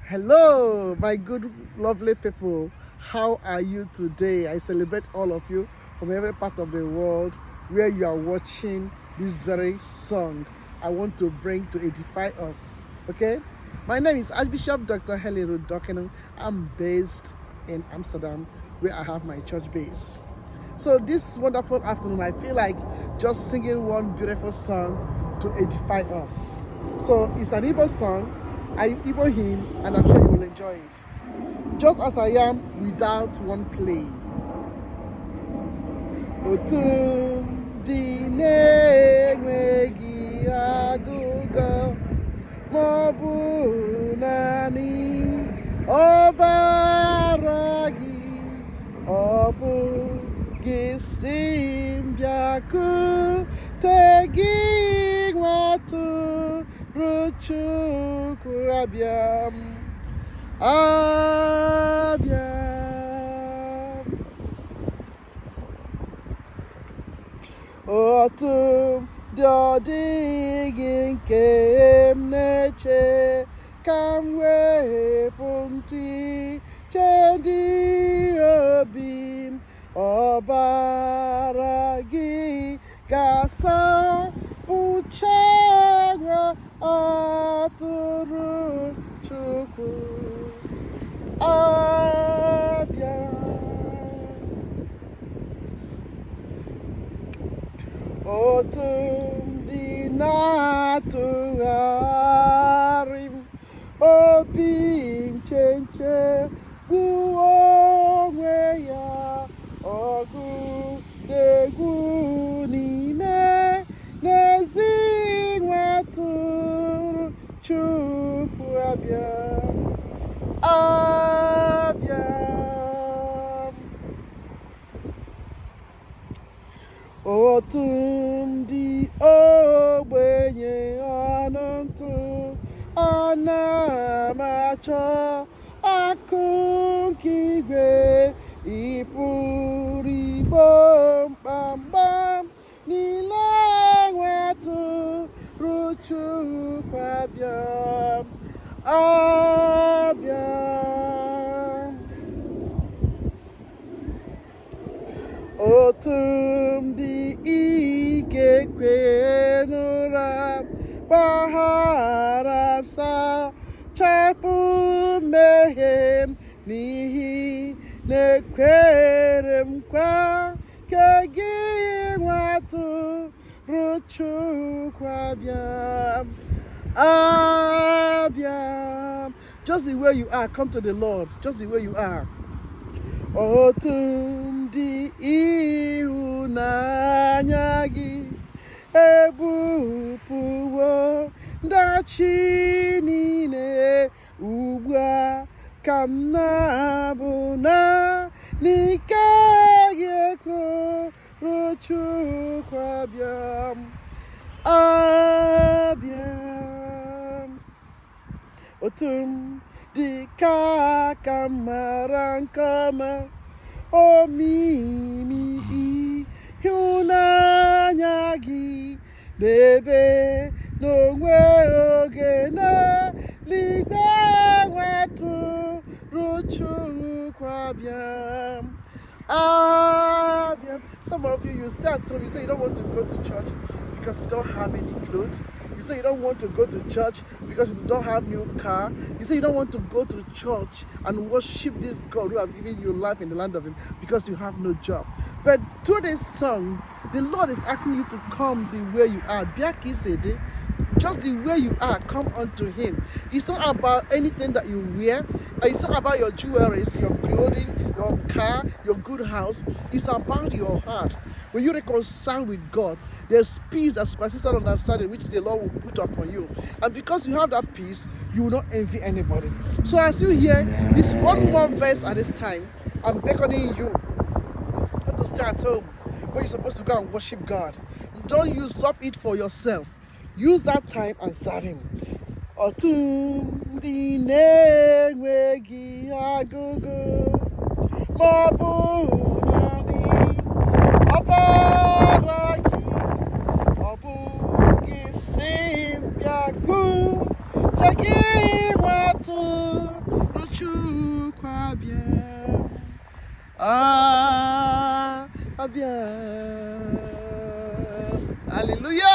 Hello, my good, lovely people. How are you today? I celebrate all of you from every part of the world where you are watching this very song I want to bring to edify us. Okay? My name is Archbishop Dr. Heliru Dokenu. I'm based in Amsterdam where I have my church base. So this wonderful afternoon, I feel like just singing one beautiful song to edify us. So it's an Igbo song, an Igbo hymn, and I'm sure you will enjoy it. Just as I am without one play. Otum di enweghi agugo maọbụ nani ọbara gị ọ bụ gị si m bịakute gị nwatụrụ Chukwu abịa m abịa Otum dị ọ dịghị nke m na-eche ka m wepụ ntiche ndị obi m ọbara gị ga-asapụcha nwa atụrụ Chukwu abịa. Otum dị na-atụgharị m obi ncheche bụ onwe ya ọgụ na-egwu n'ime n'ezi nwatụrụ Chukwu abịa abịa. Otum dị ogbenye ọnụ ntụ ana m achọ akụ nke igwe ịpụrụ igbo mkpamkpam niile nwetụrụ Chukwu abịa abịa. Otum dị ike kwenụra gbaghara m sachapụ mmehie m n'ihi na-ekwere m nkwa nke gị nwatụrụ Chukwu abịa abịa. Just the way you are, come to the Lord just the way you are. Otum dị ịhụnanya gị ebupụwo ndachi niile ugbu a ka m na-abụ na n'ike gị etoro Chukwu abịa abịa. Otum dị ka mara nke ọma omimi ịhụnanya gị n'ebe n'onwe oge n'eluigwe nwatụrụ Chukwu abịa abịa. Some of you stay at home, you say you don't want to go to church because you don't have any clothes. You say you don't want to go to church because you don't have new car. You say you don't want to go to church and worship this God who has given you life in the land of him because you have no job. But through this song, the Lord is asking you to come the way you are. Just the way you are, come unto him. It's not about anything that you wear. It's not about your jewelry, your clothing, your car, your good house. It's about your heart. When you reconcile with God, there's peace that surpasses all understanding, which the Lord will put upon you. And because you have that peace, you will not envy anybody. So as you hear this one more verse at this time, I'm beckoning you not to stay at home when you're supposed to go and worship God. Don't usurp it for yourself. Use that time and serve him. Otum dị enweghi agugo maọbụ nani ọbara gị ọ bụ gị si m bịakute gị nwatụrụ pas bien. Ah, pas bien. Alléluia.